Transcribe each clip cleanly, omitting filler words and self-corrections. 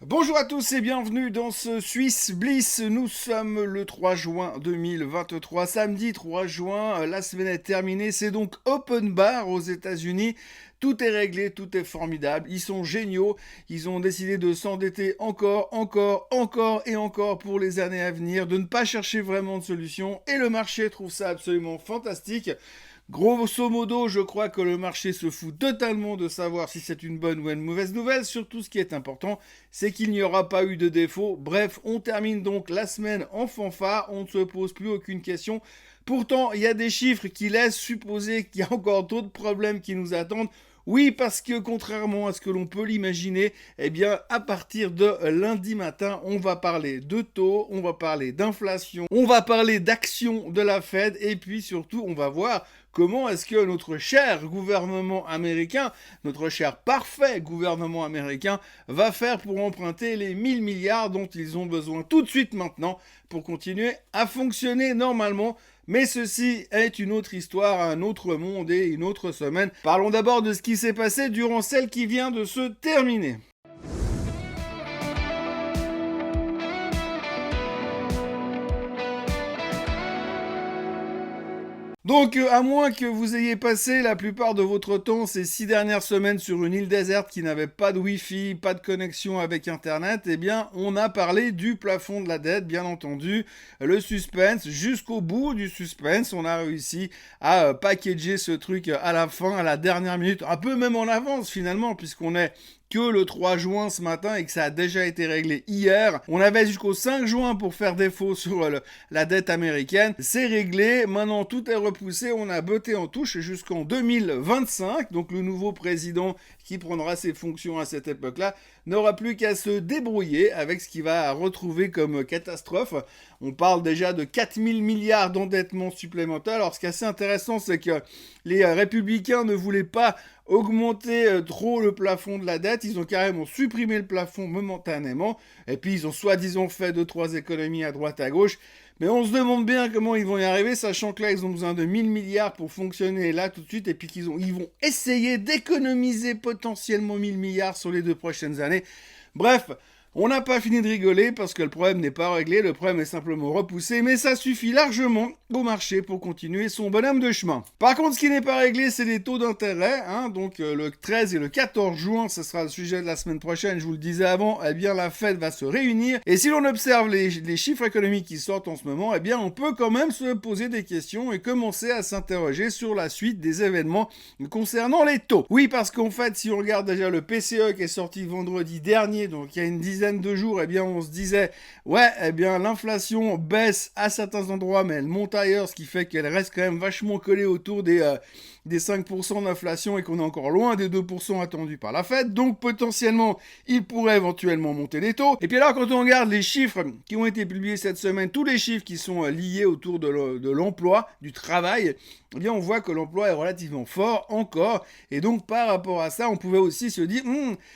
Bonjour à tous et bienvenue dans ce Swiss Bliss. Nous sommes le 3 juin 2023, samedi 3 juin, la semaine est terminée, c'est donc open bar aux États-Unis. Tout est réglé, tout est formidable, ils sont géniaux, ils ont décidé de s'endetter encore et encore pour les années à venir, de ne pas chercher vraiment de solution et le marché trouve ça absolument fantastique. Grosso modo, je crois que le marché se fout totalement de savoir si c'est une bonne ou une mauvaise nouvelle. Surtout, ce qui est important, c'est qu'il n'y aura pas eu de défaut. Bref, on termine donc la semaine en fanfare. On ne se pose plus aucune question. Pourtant, il y a des chiffres qui laissent supposer qu'il y a encore d'autres problèmes qui nous attendent. Oui, parce que contrairement à ce que l'on peut l'imaginer, eh bien, à partir de lundi matin, on va parler de taux, on va parler d'inflation, on va parler d'action de la Fed, et puis surtout, on va voir comment est-ce que notre cher gouvernement américain, notre cher parfait gouvernement américain, va faire pour emprunter les 1000 milliards dont ils ont besoin tout de suite maintenant pour continuer à fonctionner normalement. Mais ceci est une autre histoire, un autre monde et une autre semaine. Parlons d'abord de ce qui s'est passé durant celle qui vient de se terminer. Donc, à moins que vous ayez passé la plupart de votre temps ces 6 dernières semaines sur une île déserte qui n'avait pas de Wi-Fi, pas de connexion avec Internet, eh bien, on a parlé du plafond de la dette, bien entendu. Le suspense, jusqu'au bout du suspense, on a réussi à packager ce truc à la fin, à la dernière minute, un peu même en avance finalement, puisqu'on est que le 3 juin ce matin et que ça a déjà été réglé hier. On avait jusqu'au 5 juin pour faire défaut sur la dette américaine. C'est réglé, maintenant tout est repoussé, on a botté en touche jusqu'en 2025. Donc le nouveau président qui prendra ses fonctions à cette époque-là n'aura plus qu'à se débrouiller avec ce qu'il va retrouver comme catastrophe. On parle déjà de 4000 milliards d'endettement supplémentaire. Alors ce qui est assez intéressant, c'est que les républicains ne voulaient pas augmenter trop le plafond de la dette, ils ont carrément supprimé le plafond momentanément, et puis ils ont soi-disant fait 2-3 économies à droite à gauche, mais on se demande bien comment ils vont y arriver, sachant que là ils ont besoin de 1000 milliards pour fonctionner là tout de suite, et puis ils vont essayer d'économiser potentiellement 1000 milliards sur les 2 prochaines années. Bref, on n'a pas fini de rigoler parce que le problème n'est pas réglé, le problème est simplement repoussé, mais ça suffit largement au marché pour continuer son bonhomme de chemin. Par contre, ce qui n'est pas réglé, c'est les taux d'intérêt, donc le 13 et le 14 juin, ce sera le sujet de la semaine prochaine, je vous le disais avant, eh bien la Fed va se réunir, et si l'on observe les chiffres économiques qui sortent en ce moment, eh bien on peut quand même se poser des questions et commencer à s'interroger sur la suite des événements concernant les taux. Oui, parce qu'en fait, si on regarde déjà le PCE qui est sorti vendredi dernier, donc il y a une dizaine de jours, eh bien on se disait ouais, eh bien l'inflation baisse à certains endroits mais elle monte ailleurs, ce qui fait qu'elle reste quand même vachement collée autour des 5% d'inflation et qu'on est encore loin des 2% attendus par la Fed, donc potentiellement il pourrait éventuellement monter les taux. Et puis alors quand on regarde les chiffres qui ont été publiés cette semaine, tous les chiffres qui sont liés autour de l'emploi, du travail, eh bien on voit que l'emploi est relativement fort encore, et donc par rapport à ça on pouvait aussi se dire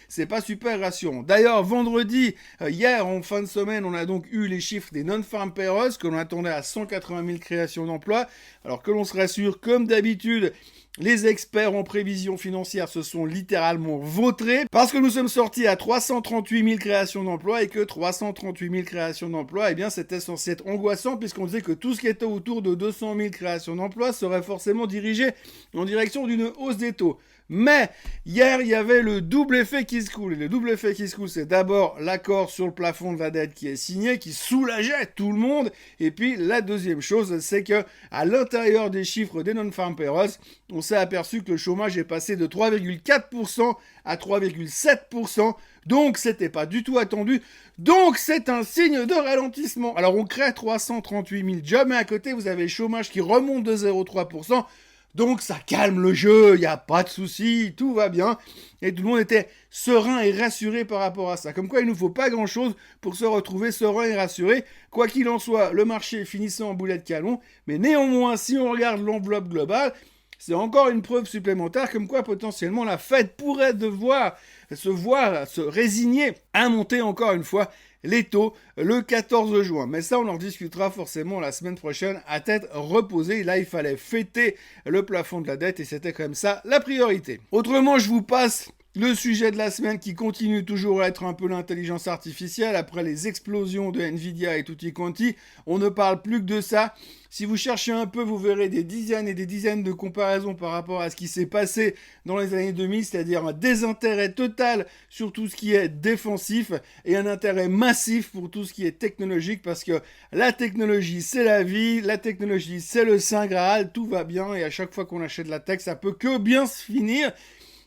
c'est pas super rassurant. D'ailleurs vendredi, hier en fin de semaine, on a donc eu les chiffres des non-farm payrolls que l'on attendait à 180 000 créations d'emplois, alors que l'on se rassure comme d'habitude. Les experts en prévision financière se sont littéralement vautrés parce que nous sommes sortis à 338 000 créations d'emplois et que 338 000 créations d'emplois, eh bien c'était censé être angoissant puisqu'on disait que tout ce qui était autour de 200 000 créations d'emplois serait forcément dirigé en direction d'une hausse des taux. Mais hier, il y avait le double effet qui se coule. Et le double effet qui se coule, c'est d'abord l'accord sur le plafond de la dette qui est signé, qui soulageait tout le monde. Et puis la deuxième chose, c'est que à l'intérieur des chiffres des non-farm payrolls, on s'est aperçu que le chômage est passé de 3,4% à 3,7%. Donc c'était pas du tout attendu. Donc c'est un signe de ralentissement. Alors on crée 338 000 jobs, mais à côté vous avez le chômage qui remonte de 0,3%. Donc ça calme le jeu, il n'y a pas de souci, tout va bien. Et tout le monde était serein et rassuré par rapport à ça. Comme quoi il ne nous faut pas grand-chose pour se retrouver serein et rassuré. Quoi qu'il en soit, le marché finissait en boulet de canon. Mais néanmoins, si on regarde l'enveloppe globale, c'est encore une preuve supplémentaire comme quoi potentiellement la Fed pourrait devoir se résigner à monter encore une fois les taux le 14 juin. Mais ça, on en discutera forcément la semaine prochaine à tête reposée. Là, il fallait fêter le plafond de la dette et c'était comme ça la priorité. Autrement, je vous passe Le sujet de la semaine qui continue toujours à être un peu l'intelligence artificielle, après les explosions de Nvidia et tutti quanti, on ne parle plus que de ça. Si vous cherchez un peu, vous verrez des dizaines et des dizaines de comparaisons par rapport à ce qui s'est passé dans les années 2000, c'est-à-dire un désintérêt total sur tout ce qui est défensif et un intérêt massif pour tout ce qui est technologique, parce que la technologie c'est la vie, la technologie c'est le Saint Graal, tout va bien et à chaque fois qu'on achète de la tech, ça peut que bien se finir.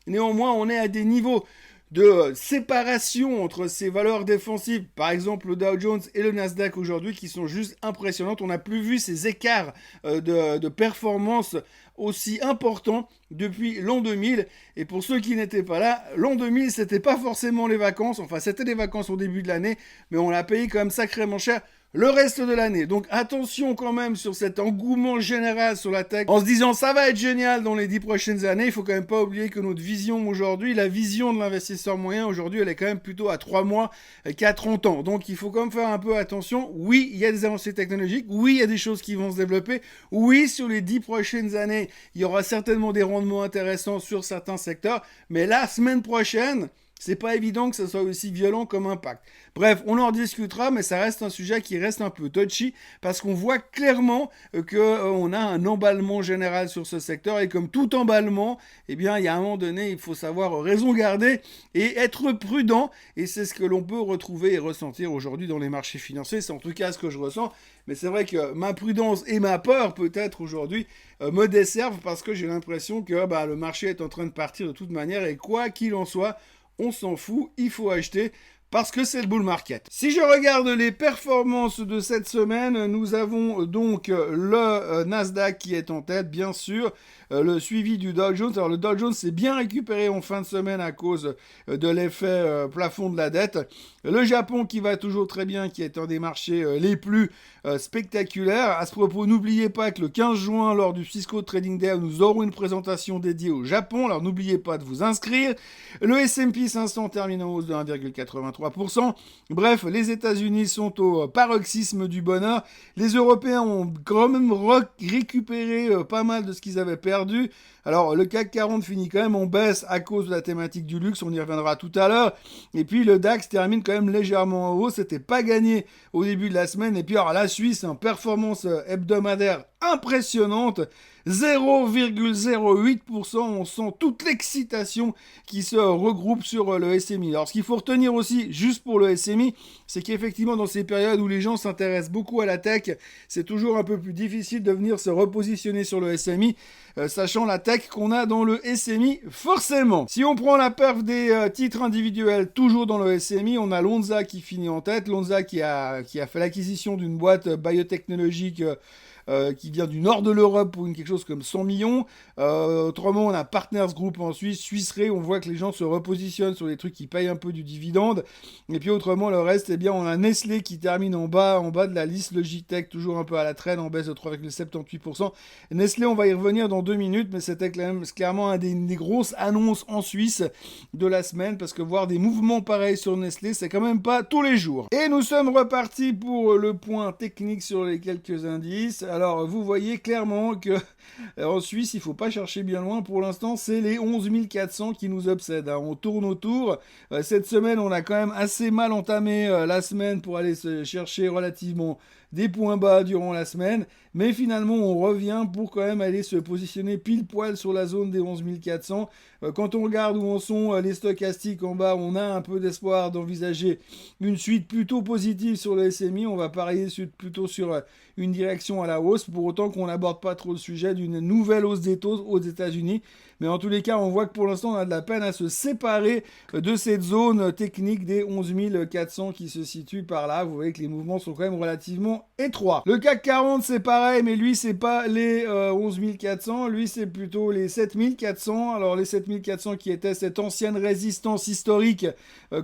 Néanmoins, on est à des niveaux de séparation entre ces valeurs défensives, par exemple le Dow Jones et le Nasdaq aujourd'hui, qui sont juste impressionnantes. On n'a plus vu ces écarts de performance aussi importants depuis l'an 2000. Et pour ceux qui n'étaient pas là, l'an 2000, c'était pas forcément les vacances. Enfin, c'était des vacances au début de l'année, mais on l'a payé quand même sacrément cher le reste de l'année. Donc attention quand même sur cet engouement général sur la tech, en se disant ça va être génial dans les 10 prochaines années. Il faut quand même pas oublier que notre vision aujourd'hui, la vision de l'investisseur moyen aujourd'hui, elle est quand même plutôt à 3 mois qu'à 30 ans. Donc il faut quand même faire un peu attention. Oui, il y a des avancées technologiques. Oui, il y a des choses qui vont se développer. Oui, sur les 10 prochaines années, il y aura certainement des rendements intéressants sur certains secteurs. Mais la semaine prochaine, c'est pas évident que ça soit aussi violent comme impact. Bref, on en discutera, mais ça reste un sujet qui reste un peu touchy, parce qu'on voit clairement qu'on a un emballement général sur ce secteur, et comme tout emballement, eh bien, il y a un moment donné, il faut savoir raison garder et être prudent, et c'est ce que l'on peut retrouver et ressentir aujourd'hui dans les marchés financiers. C'est en tout cas ce que je ressens, mais c'est vrai que ma prudence et ma peur, peut-être aujourd'hui, me desservent, parce que j'ai l'impression que le marché est en train de partir de toute manière, et quoi qu'il en soit, on s'en fout, il faut acheter parce que c'est le bull market. Si je regarde les performances de cette semaine, nous avons donc le Nasdaq qui est en tête, bien sûr, le suivi du Dow Jones. Alors le Dow Jones s'est bien récupéré en fin de semaine à cause de l'effet plafond de la dette. Le Japon qui va toujours très bien, qui est un des marchés les plus spectaculaires. À ce propos, n'oubliez pas que le 15 juin, lors du Cisco Trading Day, nous aurons une présentation dédiée au Japon. Alors n'oubliez pas de vous inscrire. Le S&P 500 termine en hausse de 1,83%. Bref, les États-Unis sont au paroxysme du bonheur. Les Européens ont quand même récupéré pas mal de ce qu'ils avaient perdu. Alors, le CAC 40 finit quand même en baisse à cause de la thématique du luxe, on y reviendra tout à l'heure. Et puis, le DAX termine quand même légèrement en haut, c'était pas gagné au début de la semaine. Et puis, alors, la Suisse, en performance hebdomadaire impressionnante, 0,08%, on sent toute l'excitation qui se regroupe sur le SMI. Alors, ce qu'il faut retenir aussi, juste pour le SMI, c'est qu'effectivement, dans ces périodes où les gens s'intéressent beaucoup à la tech, c'est toujours un peu plus difficile de venir se repositionner sur le SMI, sachant la tech qu'on a dans le SMI, forcément. Si on prend la perf des titres individuels, toujours dans le SMI, on a Lonza qui finit en tête. Lonza qui a fait l'acquisition d'une boîte biotechnologique qui vient du nord de l'Europe pour quelque chose comme 100 millions. Autrement, on a Partners Group en Suisse, Swiss Re, on voit que les gens se repositionnent sur les trucs qui payent un peu du dividende. Et puis autrement, le reste, eh bien, on a Nestlé qui termine en bas de la liste, Logitech toujours un peu à la traîne, en baisse de 3,78%. Nestlé, on va y revenir dans 2 minutes, mais c'était clairement une des grosses annonces en Suisse de la semaine, parce que voir des mouvements pareils sur Nestlé, c'est quand même pas tous les jours. Et nous sommes repartis pour le point technique sur les quelques indices. Alors, vous voyez clairement que en Suisse, il ne faut pas chercher bien loin. Pour l'instant, c'est les 11 400 qui nous obsèdent. On tourne autour. Cette semaine, on a quand même assez mal entamé la semaine pour aller se chercher relativement des points bas durant la semaine, mais finalement on revient pour quand même aller se positionner pile poil sur la zone des 11 400. Quand on regarde où en sont les stochastiques en bas, on a un peu d'espoir d'envisager une suite plutôt positive sur le SMI. On va parier plutôt sur une direction à la hausse, pour autant qu'on n'aborde pas trop le sujet d'une nouvelle hausse des taux aux États-Unis. Mais en tous les cas, on voit que pour l'instant, on a de la peine à se séparer de cette zone technique des 11 400 qui se situe par là. Vous voyez que les mouvements sont quand même relativement étroits. Le CAC 40, c'est pareil, mais lui, c'est pas les 11 400. Lui, c'est plutôt les 7 400. Alors, les 7 400 qui étaient cette ancienne résistance historique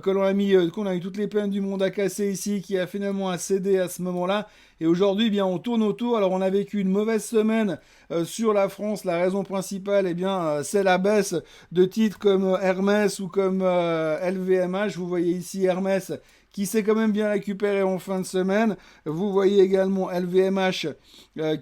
qu'on a eu toutes les peines du monde à casser ici, qui a finalement cédé à ce moment-là. Et aujourd'hui, eh bien, on tourne autour. Alors, on a vécu une mauvaise semaine sur la France. La raison principale, eh bien, c'est la baisse de titres comme Hermès ou comme LVMH. Vous voyez ici Hermès qui s'est quand même bien récupéré en fin de semaine. Vous voyez également LVMH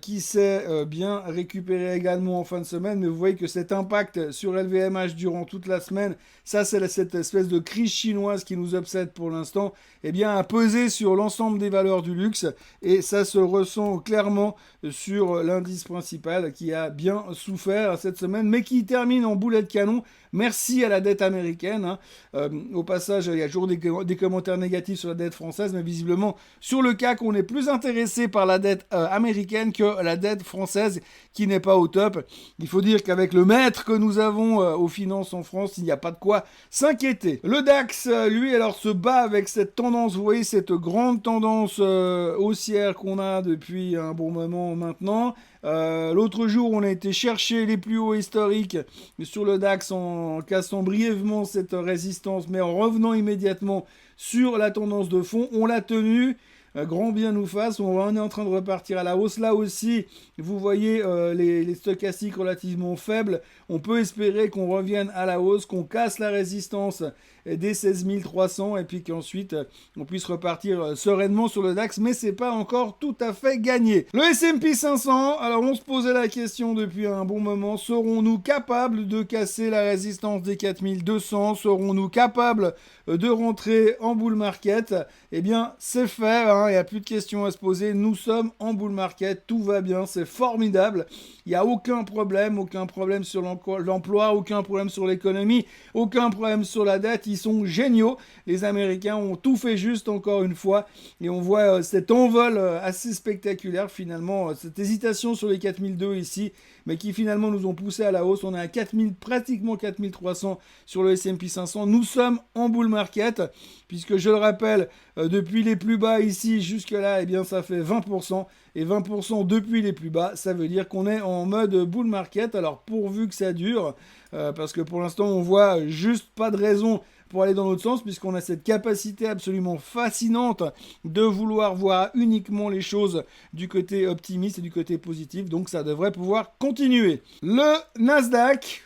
qui s'est bien récupéré également en fin de semaine, mais vous voyez que cet impact sur LVMH durant toute la semaine, ça c'est cette espèce de crise chinoise qui nous obsède pour l'instant, eh bien a pesé sur l'ensemble des valeurs du luxe, et ça se ressent clairement sur l'indice principal qui a bien souffert cette semaine, mais qui termine en boulet de canon. Merci à la dette américaine. Hein. Au passage, il y a toujours des commentaires négatifs sur la dette française, mais visiblement, sur le CAC, on est plus intéressé par la dette américaine que la dette française, qui n'est pas au top. Il faut dire qu'avec le maître que nous avons aux finances en France, il n'y a pas de quoi s'inquiéter. Le DAX, lui, alors se bat avec cette tendance, vous voyez, cette grande tendance haussière qu'on a depuis un bon moment maintenant. L'autre jour, on a été chercher les plus hauts historiques sur le DAX en cassant brièvement cette résistance, mais en revenant immédiatement sur la tendance de fond. On l'a tenu. Grand bien nous fasse, on est en train de repartir à la hausse. Là aussi, vous voyez les stochastiques relativement faibles. On peut espérer qu'on revienne à la hausse, qu'on casse la résistance des 16 300 et puis qu'ensuite on puisse repartir sereinement sur le DAX, mais c'est pas encore tout à fait gagné. Le S&P 500, alors on se posait la question depuis un bon moment, serons-nous capables de casser la résistance des 4200? Serons-nous capables de rentrer en bull market? Eh bien, c'est fait, hein, il n'y a plus de questions à se poser, nous sommes en bull market, tout va bien, c'est formidable, il n'y a aucun problème sur l'emploi, aucun problème sur l'économie, aucun problème sur la dette, ils sont géniaux, les Américains ont tout fait juste encore une fois, et on voit cet envol assez spectaculaire finalement, cette hésitation sur les 4002 ici, mais qui finalement nous ont poussé à la hausse. On est à 4000, pratiquement 4300 sur le S&P 500. Nous sommes en bull market, puisque je le rappelle, depuis les plus bas ici jusque là, eh bien ça fait 20%. Et 20% depuis les plus bas, ça veut dire qu'on est en mode bull market. Alors pourvu que ça dure, parce que pour l'instant on voit juste pas de raison pour aller dans l'autre sens, puisqu'on a cette capacité absolument fascinante de vouloir voir uniquement les choses du côté optimiste et du côté positif, donc ça devrait pouvoir continuer. Le Nasdaq,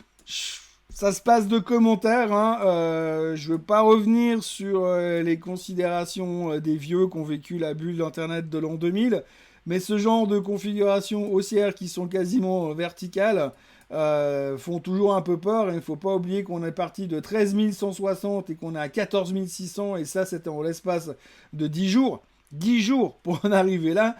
ça se passe de commentaires, hein. Je ne veux pas revenir sur les considérations des vieux qui ont vécu la bulle d'Internet de l'an 2000, mais ce genre de configurations haussières qui sont quasiment verticales, font toujours un peu peur. Il ne faut pas oublier qu'on est parti de 13 160 et qu'on est à 14 600, et ça c'était en l'espace de 10 jours. 10 jours pour en arriver là,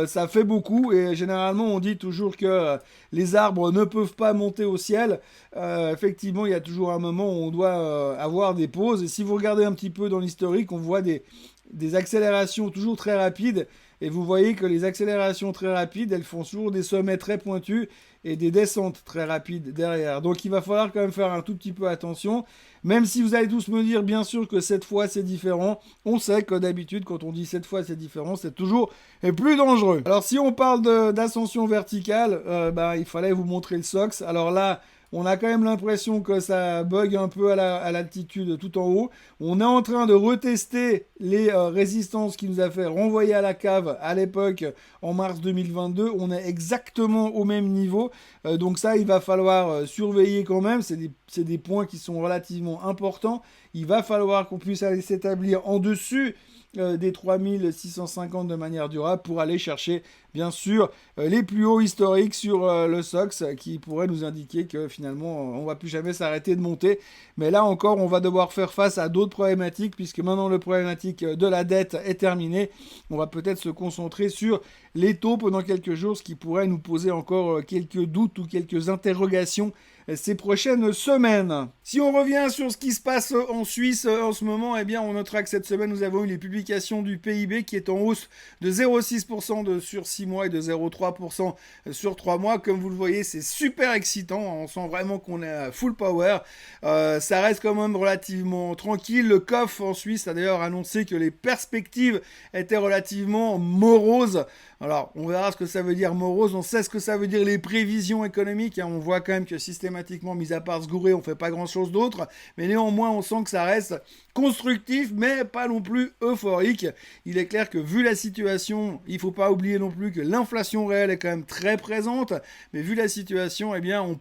ça fait beaucoup, et généralement on dit toujours que les arbres ne peuvent pas monter au ciel. Effectivement, il y a toujours un moment où on doit avoir des pauses, et si vous regardez un petit peu dans l'historique, on voit des accélérations toujours très rapides, et vous voyez que les accélérations très rapides, elles font toujours des sommets très pointus et des descentes très rapides derrière. Donc il va falloir quand même faire un tout petit peu attention, même si vous allez tous me dire bien sûr que cette fois c'est différent. On sait que d'habitude quand on dit cette fois c'est différent, c'est toujours plus dangereux. Alors si on parle d'ascension verticale, il fallait vous montrer le SOX. Alors là, on a quand même l'impression que ça bug un peu à l'altitude tout en haut. On est en train de retester les résistances qui nous a fait renvoyer à la cave à l'époque en mars 2022. On est exactement au même niveau. Donc ça, il va falloir surveiller quand même. C'est des points qui sont relativement importants. Il va falloir qu'on puisse aller s'établir en dessus des 3650 de manière durable pour aller chercher bien sûr les plus hauts historiques sur le SOX, qui pourraient nous indiquer que finalement on va plus jamais s'arrêter de monter. Mais là encore, on va devoir faire face à d'autres problématiques, puisque maintenant le problématique de la dette est terminée. On va peut-être se concentrer sur les taux pendant quelques jours, ce qui pourrait nous poser encore quelques doutes ou quelques interrogations ces prochaines semaines. Si on revient sur ce qui se passe en Suisse en ce moment, eh bien on notera que cette semaine nous avons eu les publications du PIB qui est en hausse de 0,6% sur 6 mois et de 0,3% sur 3 mois. Comme vous le voyez, c'est super excitant, on sent vraiment qu'on est à full power. Ça reste quand même relativement tranquille. Le COF en Suisse a d'ailleurs annoncé que les perspectives étaient relativement moroses. Alors, on verra ce que ça veut dire morose, on sait ce que ça veut dire les prévisions économiques, hein. On voit quand même que systématiquement, mis à part se gourer, on fait pas grand-chose d'autre, mais néanmoins, on sent que ça reste constructif, mais pas non plus euphorique. Il est clair que vu la situation, il ne faut pas oublier non plus que l'inflation réelle est quand même très présente, mais vu la situation, eh bien, on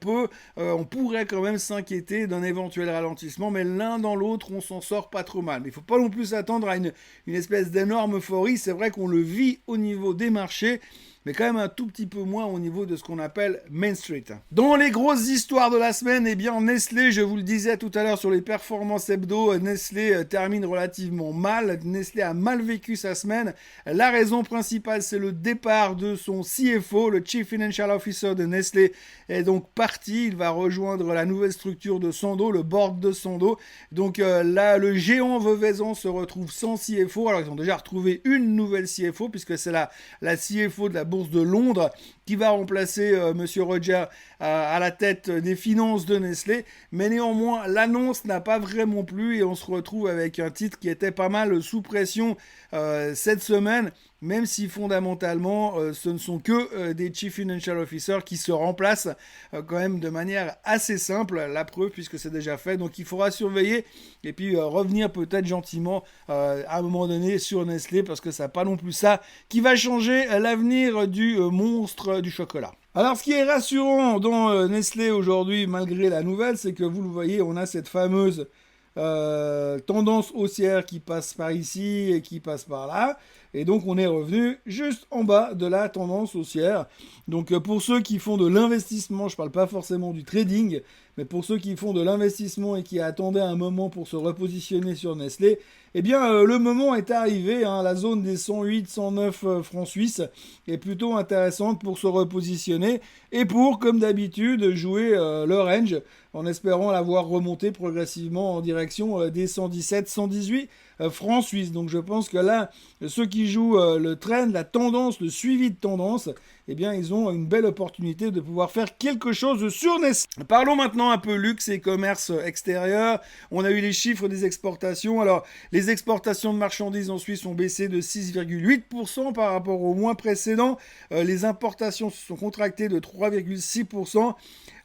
pourrait quand même s'inquiéter d'un éventuel ralentissement, mais l'un dans l'autre, on s'en sort pas trop mal. Mais il ne faut pas non plus s'attendre à une espèce d'énorme euphorie. C'est vrai qu'on le vit au niveau des marchés, mais quand même un tout petit peu moins au niveau de ce qu'on appelle Main Street. Dans les grosses histoires de la semaine, eh bien Nestlé, je vous le disais tout à l'heure sur les performances hebdo, Nestlé termine relativement mal. Nestlé a mal vécu sa semaine. La raison principale, c'est le départ de son CFO, le Chief Financial Officer de Nestlé, est donc parti. Il va rejoindre la nouvelle structure de Sandoz, le board de Sandoz. Donc là, le géant Veuvezan se retrouve sans CFO. Alors ils ont déjà retrouvé une nouvelle CFO, puisque c'est la CFO de la bourse de Londres qui va remplacer Monsieur Roger à la tête des finances de Nestlé. Mais néanmoins, l'annonce n'a pas vraiment plu et on se retrouve avec un titre qui était pas mal sous pression cette semaine, même si fondamentalement ce ne sont que des Chief Financial Officers qui se remplacent quand même de manière assez simple, la preuve puisque c'est déjà fait. Donc il faudra surveiller et puis revenir peut-être gentiment à un moment donné sur Nestlé, parce que ça n'est pas non plus ça qui va changer l'avenir du monstre du chocolat. Alors ce qui est rassurant dans Nestlé aujourd'hui, malgré la nouvelle, c'est que vous le voyez, on a cette fameuse tendance haussière qui passe par ici et qui passe par là. Et donc on est revenu juste en bas de la tendance haussière. Donc pour ceux qui font de l'investissement, je ne parle pas forcément du trading, mais pour ceux qui font de l'investissement et qui attendaient un moment pour se repositionner sur Nestlé, eh bien le moment est arrivé. La zone des 108-109 francs suisses est plutôt intéressante pour se repositionner et pour, comme d'habitude, jouer le range en espérant la voir remonter progressivement en direction des 117-118 francs suisses. Donc je pense que là, ceux qui jouent le trend, la tendance, le suivi de tendance, eh bien ils ont une belle opportunité de pouvoir faire quelque chose sur Nestlé. Parlons maintenant un peu luxe et commerce extérieur. On a eu les chiffres des exportations. Alors les exportations de marchandises en Suisse ont baissé de 6,8% par rapport au mois précédent. Les importations se sont contractées de 3,6%.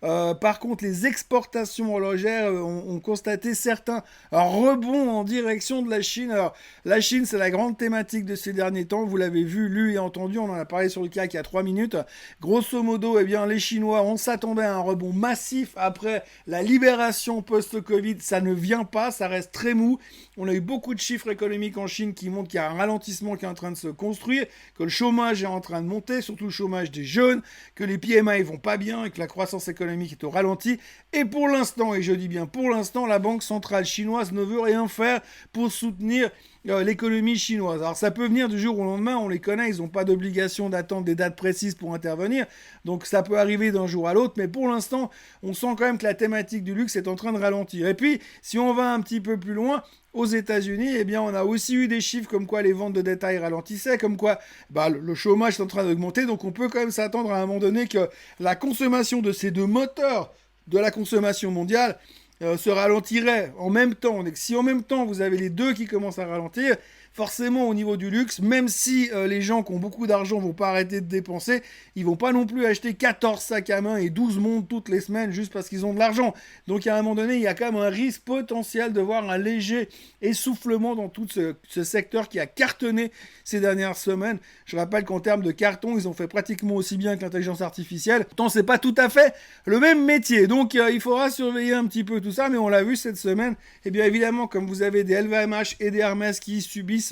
Par contre, les exportations horlogères ont constaté certains rebonds en direction de la Chine. Alors, la Chine, c'est la grande thématique de ces derniers temps. Vous l'avez vu, lu et entendu. On en a parlé sur le CAC il y a 3 minutes. Grosso modo, eh bien, les Chinois, on s'attendait à un rebond massif après la libération post-Covid. Ça ne vient pas, ça reste très mou. On a eu beaucoup de chiffres économiques en Chine qui montrent qu'il y a un ralentissement qui est en train de se construire, que le chômage est en train de monter, surtout le chômage des jeunes, que les PMI vont pas bien et que la croissance économique est au ralenti. Et pour l'instant, et je dis bien pour l'instant, la Banque centrale chinoise ne veut rien faire pour soutenir l'économie chinoise. Alors ça peut venir du jour au lendemain, on les connaît, ils n'ont pas d'obligation d'attendre des dates précises pour intervenir, donc ça peut arriver d'un jour à l'autre, mais pour l'instant, on sent quand même que la thématique du luxe est en train de ralentir. Et puis, si on va un petit peu plus loin, aux États-Unis, eh bien, on a aussi eu des chiffres comme quoi les ventes de détail ralentissaient, comme quoi le chômage est en train d'augmenter, donc on peut quand même s'attendre à un moment donné que la consommation de ces deux moteurs de la consommation mondiale se ralentirait en même temps. Donc, si en même temps vous avez les deux qui commencent à ralentir, forcément au niveau du luxe, même si les gens qui ont beaucoup d'argent vont pas arrêter de dépenser, ils vont pas non plus acheter 14 sacs à main et 12 montres toutes les semaines juste parce qu'ils ont de l'argent. Donc à un moment donné, il y a quand même un risque potentiel de voir un léger essoufflement dans tout ce secteur qui a cartonné ces dernières semaines. Je rappelle qu'en termes de carton, ils ont fait pratiquement aussi bien que l'intelligence artificielle. Pourtant, c'est pas tout à fait le même métier. Donc il faudra surveiller un petit peu tout ça, mais on l'a vu cette semaine. Et bien évidemment, comme vous avez des LVMH et des Hermès qui subissent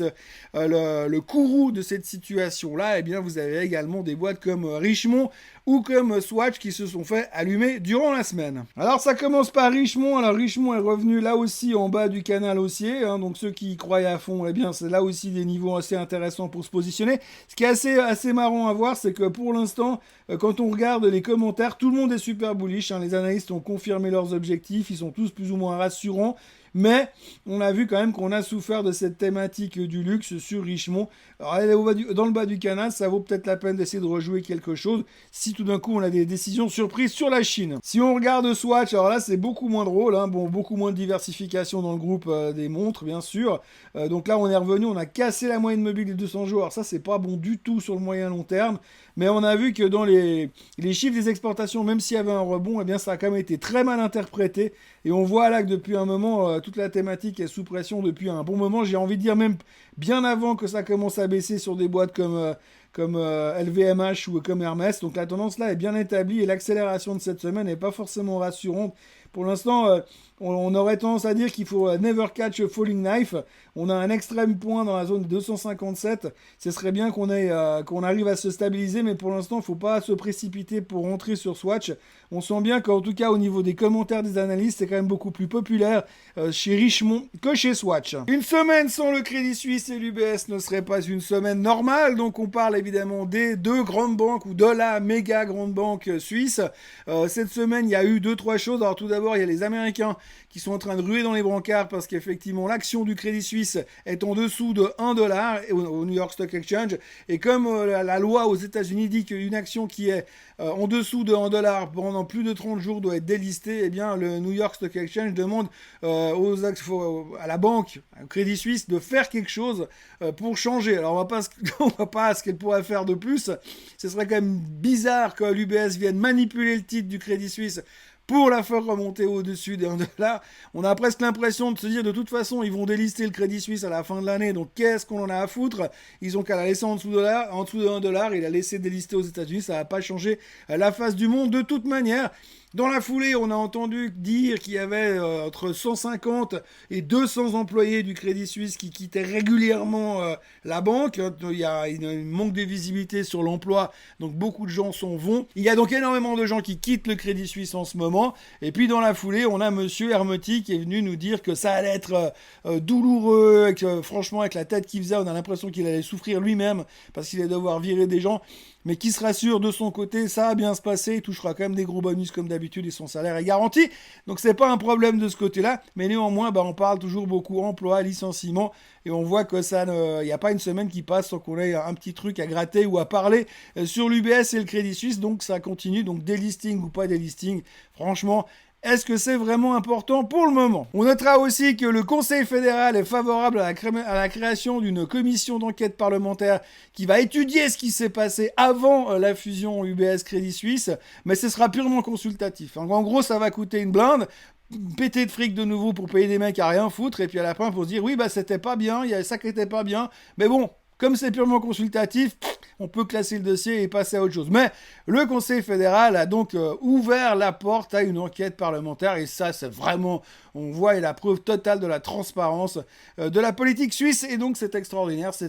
le courroux de cette situation-là, eh bien vous avez également des boîtes comme Richemont ou comme Swatch qui se sont fait allumer durant la semaine. Alors ça commence par Richemont. Alors Richemont est revenu là aussi en bas du canal haussier, donc ceux qui y croient à fond, eh bien c'est là aussi des niveaux assez intéressants pour se positionner. Ce qui est assez marrant à voir, c'est que pour l'instant, quand on regarde les commentaires, tout le monde est super bullish, les analystes ont confirmé leurs objectifs, ils sont tous plus ou moins rassurants. Mais on a vu quand même qu'on a souffert de cette thématique du luxe sur Richemont. Alors elle est dans le bas du canal, ça vaut peut-être la peine d'essayer de rejouer quelque chose si tout d'un coup on a des décisions surprises sur la Chine. Si on regarde Swatch, alors là c'est beaucoup moins drôle, beaucoup moins de diversification dans le groupe des montres bien sûr. Donc là on est revenu, on a cassé la moyenne mobile des 200 jours. Alors ça c'est pas bon du tout sur le moyen long terme. Mais on a vu que dans les chiffres des exportations, même s'il y avait un rebond, eh bien ça a quand même été très mal interprété. Et on voit là que depuis un moment, toute la thématique est sous pression depuis un bon moment. J'ai envie de dire même bien avant que ça commence à baisser sur des boîtes comme LVMH ou comme Hermès. Donc la tendance là est bien établie et l'accélération de cette semaine n'est pas forcément rassurante. Pour l'instant, on aurait tendance à dire qu'il faut never catch a falling knife. On a un extrême point dans la zone de 257. Ce serait bien qu'on arrive à se stabiliser, mais pour l'instant, il ne faut pas se précipiter pour rentrer sur Swatch. On sent bien qu'en tout cas, au niveau des commentaires des analystes, c'est quand même beaucoup plus populaire chez Richemont que chez Swatch. Une semaine sans le Crédit Suisse et l'UBS ne serait pas une semaine normale. Donc on parle évidemment des deux grandes banques ou de la méga grande banque suisse. Cette semaine, il y a eu 2-3 choses. Alors tout d'abord, il y a les Américains qui sont en train de ruer dans les brancards parce qu'effectivement l'action du Crédit Suisse est en dessous de 1 dollar au New York Stock Exchange. Et comme la loi aux États-Unis dit qu'une action qui est en dessous de 1 dollar pendant plus de 30 jours doit être délistée, eh bien le New York Stock Exchange demande à la banque, au Crédit Suisse, de faire quelque chose pour changer. Alors on voit pas ce qu'elle pourrait faire de plus. Ce serait quand même bizarre que l'UBS vienne manipuler le titre du Crédit Suisse pour la faire remonter au-dessus des 1 dollar. On a presque l'impression de se dire de toute façon ils vont délister le Crédit Suisse à la fin de l'année, donc qu'est-ce qu'on en a à foutre? Ils ont qu'à la laisser en dessous de 1 dollar et la laisser délister aux États-Unis, ça va pas changer la face du monde de toute manière. Dans la foulée, on a entendu dire qu'il y avait entre 150 et 200 employés du Crédit Suisse qui quittaient régulièrement la banque. Il y a une manque de visibilité sur l'emploi, donc beaucoup de gens s'en vont. Il y a donc énormément de gens qui quittent le Crédit Suisse en ce moment. Et puis dans la foulée, on a Monsieur Hermeti qui est venu nous dire que ça allait être douloureux, et que franchement avec la tête qu'il faisait, on a l'impression qu'il allait souffrir lui-même parce qu'il allait devoir virer des gens. Mais qui se rassure de son côté, ça va bien se passer, il touchera quand même des gros bonus comme d'habitude et son salaire est garanti. Donc c'est pas un problème de ce côté-là, mais néanmoins, on parle toujours beaucoup emploi, licenciement, et on voit que il n'y a pas une semaine qui passe sans qu'on ait un petit truc à gratter ou à parler sur l'UBS et le Crédit Suisse, donc ça continue, donc délisting ou pas délisting, franchement. Est-ce que c'est vraiment important pour le moment? On notera aussi que le Conseil fédéral est favorable à la création d'une commission d'enquête parlementaire qui va étudier ce qui s'est passé avant la fusion UBS-Crédit Suisse, mais ce sera purement consultatif. En gros, ça va coûter une blinde, péter de fric de nouveau pour payer des mecs à rien foutre, et puis à la fin pour se dire oui, c'était pas bien, il y avait ça qui était pas bien, mais bon, comme c'est purement consultatif, on peut classer le dossier et passer à autre chose. Mais le Conseil fédéral a donc ouvert la porte à une enquête parlementaire et ça, c'est vraiment, on voit, la preuve totale de la transparence de la politique suisse et donc c'est extraordinaire. Je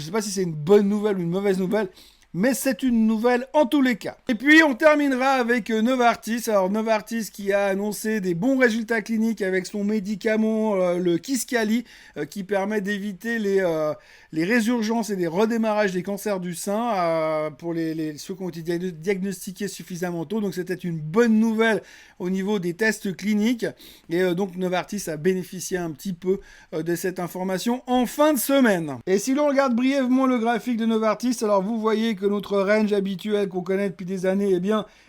ne sais pas si c'est une bonne nouvelle ou une mauvaise nouvelle, mais c'est une nouvelle en tous les cas. Et puis on terminera avec Novartis. Alors Novartis qui a annoncé des bons résultats cliniques avec son médicament, le Kisqali, qui permet d'éviter les résurgences et les redémarrages des cancers du sein pour ceux qui ont été diagnostiqués suffisamment tôt. Donc c'était une bonne nouvelle au niveau des tests cliniques. Et donc Novartis a bénéficié un petit peu de cette information en fin de semaine. Et si l'on regarde brièvement le graphique de Novartis, alors vous voyez que notre range habituel qu'on connaît depuis des années,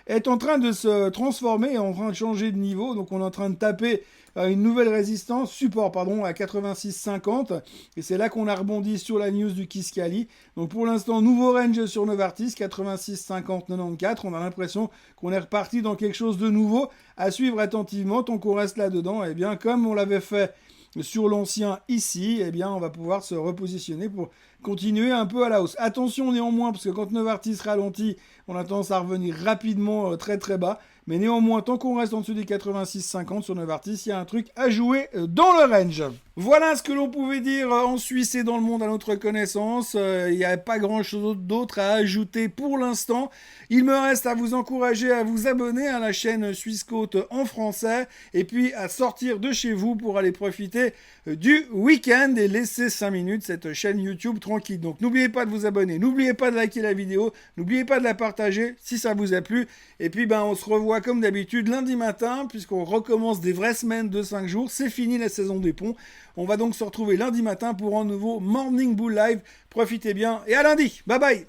est en train de se transformer, en train de changer de niveau. Donc on est en train de taper une nouvelle résistance, support à 86,50. Et c'est là qu'on a rebondi sur la news du Kisqali. Donc pour l'instant, nouveau range sur Novartis, 86,50, 94. On a l'impression qu'on est reparti dans quelque chose de nouveau. À suivre attentivement, tant qu'on reste là-dedans, comme on l'avait fait sur l'ancien ici, on va pouvoir se repositionner pour continuer un peu à la hausse. Attention néanmoins, parce que quand Novartis ralentit, on a tendance à revenir rapidement très très bas. Mais néanmoins, tant qu'on reste en dessous des 86,50 sur Novartis, il y a un truc à jouer dans le range. Voilà ce que l'on pouvait dire en Suisse et dans le monde à notre connaissance. Il n'y a pas grand-chose d'autre à ajouter pour l'instant. Il me reste à vous encourager à vous abonner à la chaîne Suisse Côte en français et puis à sortir de chez vous pour aller profiter du week-end et laisser 5 minutes cette chaîne YouTube tranquille. Donc n'oubliez pas de vous abonner, n'oubliez pas de liker la vidéo, n'oubliez pas de la partager si ça vous a plu. Et puis on se revoit comme d'habitude lundi matin puisqu'on recommence des vraies semaines de 5 jours. C'est fini la saison des ponts. On va donc se retrouver lundi matin pour un nouveau Morning Bull Live. Profitez bien et à lundi. Bye bye.